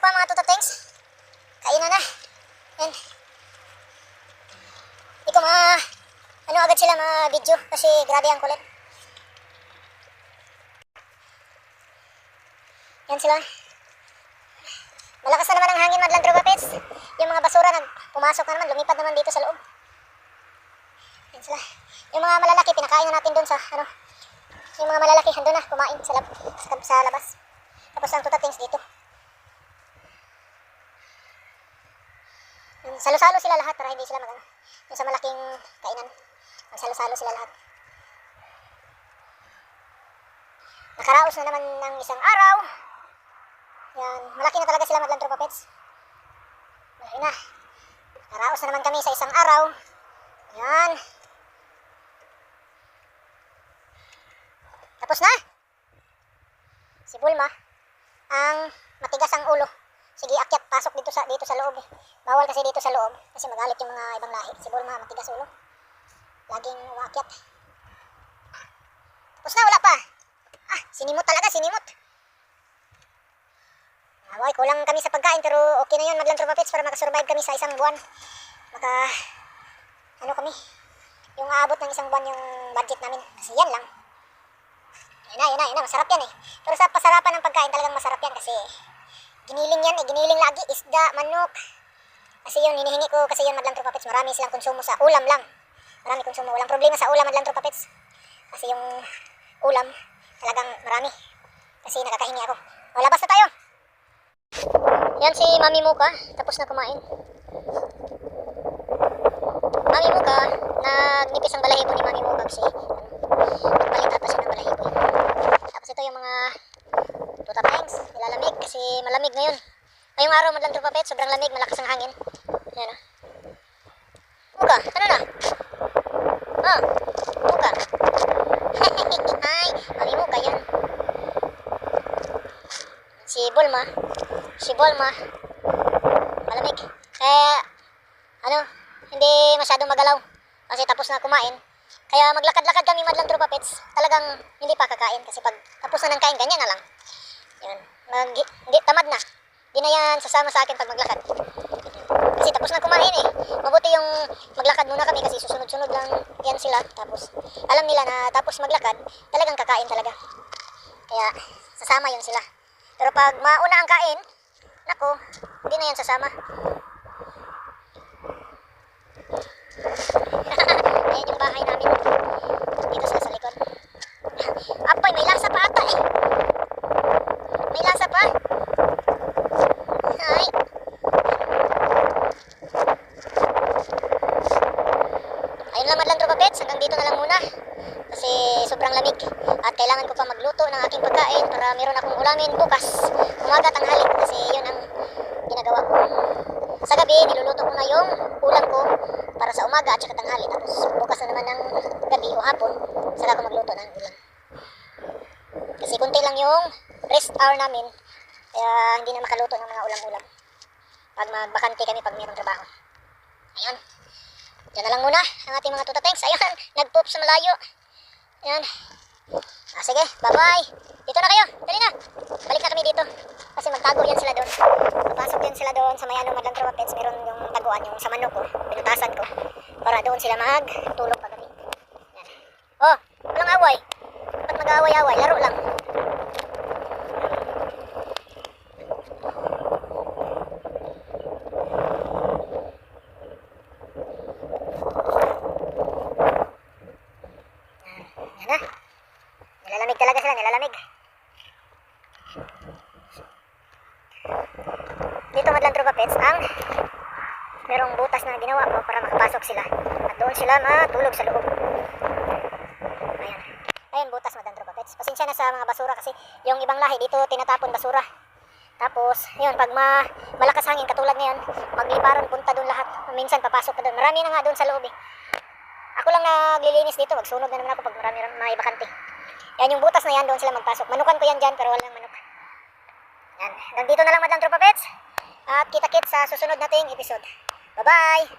pa mga tutatings. Kainan na. Yan. Hindi ko ano agad sila video kasi grabe ang kulit. Yan sila. Malakas na naman ang hangin madlang Tropa Pets. Yung mga basura pumasok na naman, lumipad naman dito sa loob. Yan sila. Yung mga malalaki pinakain na natin doon sa yung mga malalaki andun na kumain sa labas. Tapos ang tutatings dito. Salo-salo sila lahat para hindi sila yung sa malaking kainan. Magsalo-salo sila lahat. Nakaraos na naman ng isang araw. Yan, malaki na talaga sila madlang Tropa Pets. Malaki na. Nakaraos na naman kami sa isang araw. Yan. Tapos na. Si Bulma ang matigas ang ulo. Sige, akyat, pasok dito sa loob. Bawal kasi dito sa loob kasi magalit yung mga ibang lahi. Si Bulma matigas ulo. Laging umakyat. Tapos na, wala pa. Sinimot talaga, sinimot. Away, kulang kami sa pagkain pero okay na yun madlang Tropa Pets para makasurvive kami sa isang buwan. Kami. Yung aabot ng isang buwan yung budget namin. Kasi yan lang. Yun na, masarap yan eh. Pero sa pasarapan ng pagkain talagang masarap yan kasi giniling yan eh, giniling lagi, isda, manok. Kasi yung hinihingi ko kasi yung madlang Tropa Pets, marami silang konsumo sa ulam lang. Marami konsumo, walang problema sa ulam madlang Tropa Pets. Kasi yung ulam talagang marami. Kasi nakakahingi ako. O, labas na tayo. Yan si Mami Muka, tapos na kumain. Mami Muka, nagnipis ang balahibo ni Mami Muka kasi nagbalita pa siya ng balahibo. Tapos ito yung mga tutatings, nilalamig kasi malamig ngayon. Ngayong araw madlang Tropa Pets, sobrang lamig, malakas ang hangin. Yan o. Muka, ano na? Muka. Ay, Mami Muka yan. Si Bulma, malamig. Hindi masyadong magalaw kasi tapos na kumain. Kaya maglakad-lakad kami madlang Tropa Pets. Talagang hindi pa kakain kasi pag tapos na ng kain, ganyan na lang. Yan. Hindi, tamad na. Hindi na yan sasama sa akin pag maglakad. Kasi tapos na kumain eh. Mabuti yung maglakad muna kami kasi susunod-sunod lang yan sila. Tapos alam nila na tapos maglakad, talagang kakain talaga. Kaya sasama yun sila. Pero pag mauna ang kain, nako, hindi na yan sasama. Ayan yung bahay namin. Dito sila sa likod. Apoy, may lasa pa ata eh. May lasa pa. Ay. Ayun lang madlang Tropa Pets, hanggang dito na lang muna. Kasi sobrang lamig. At kailangan ko pa magluto ng aking pagkain para meron akong ulamin bukas. Umaga, tanghali. Kasi yun ang ginagawa ko. Sa gabi, niluluto ko na yung ulam ko para sa umaga at saka tanghali. Tapos bukas na naman ng gabi o hapon, saka ako magluto ng ulam. Kasi kunti lang yung rest hour namin. Kaya hindi na makaluto ng mga ulam-ulam. Pag magbakante kami pag mayroong trabaho. Ayun. Diyan na lang muna ang ating mga tutatings. Ayun, nag-poop sa malayo. Ayan. Sige, bye-bye. Dito na kayo. Dali na. Balik na kami dito. Kasi magtago yan sila doon. Papasok yan sila doon sa may madlang Tropa Pets. Meron yung taguan, yung sa manok ko. Pinutasan ko. Para doon sila magtulog pagabi. Ayan. Oh, walang away. Ba't mag-away-away? Laro lang. Ayan na. Nilalamig talaga sila, nilalamig. Dito madlang Tropa Pets ang merong butas na ginawa ko para makapasok sila. At doon sila matulog sa loob. Ayan. Ayan butas madlang Tropa Pets. Pasensya na sa mga basura kasi yung ibang lahi dito tinatapon basura. Tapos, yun, pag malakas hangin katulad ngayon, magliparan punta doon lahat. Minsan papasok ka doon. Marami na nga doon sa loob eh. Ako lang naglilinis dito, magsunod na naman ako pag marami may bakante. Yan yung butas na yan, doon sila magpasok. Manukan ko yan dyan pero walang manok. Yan, hanggang dito na lang madlang Tropa Pets. At kita-kits sa susunod nating episode. Bye-bye!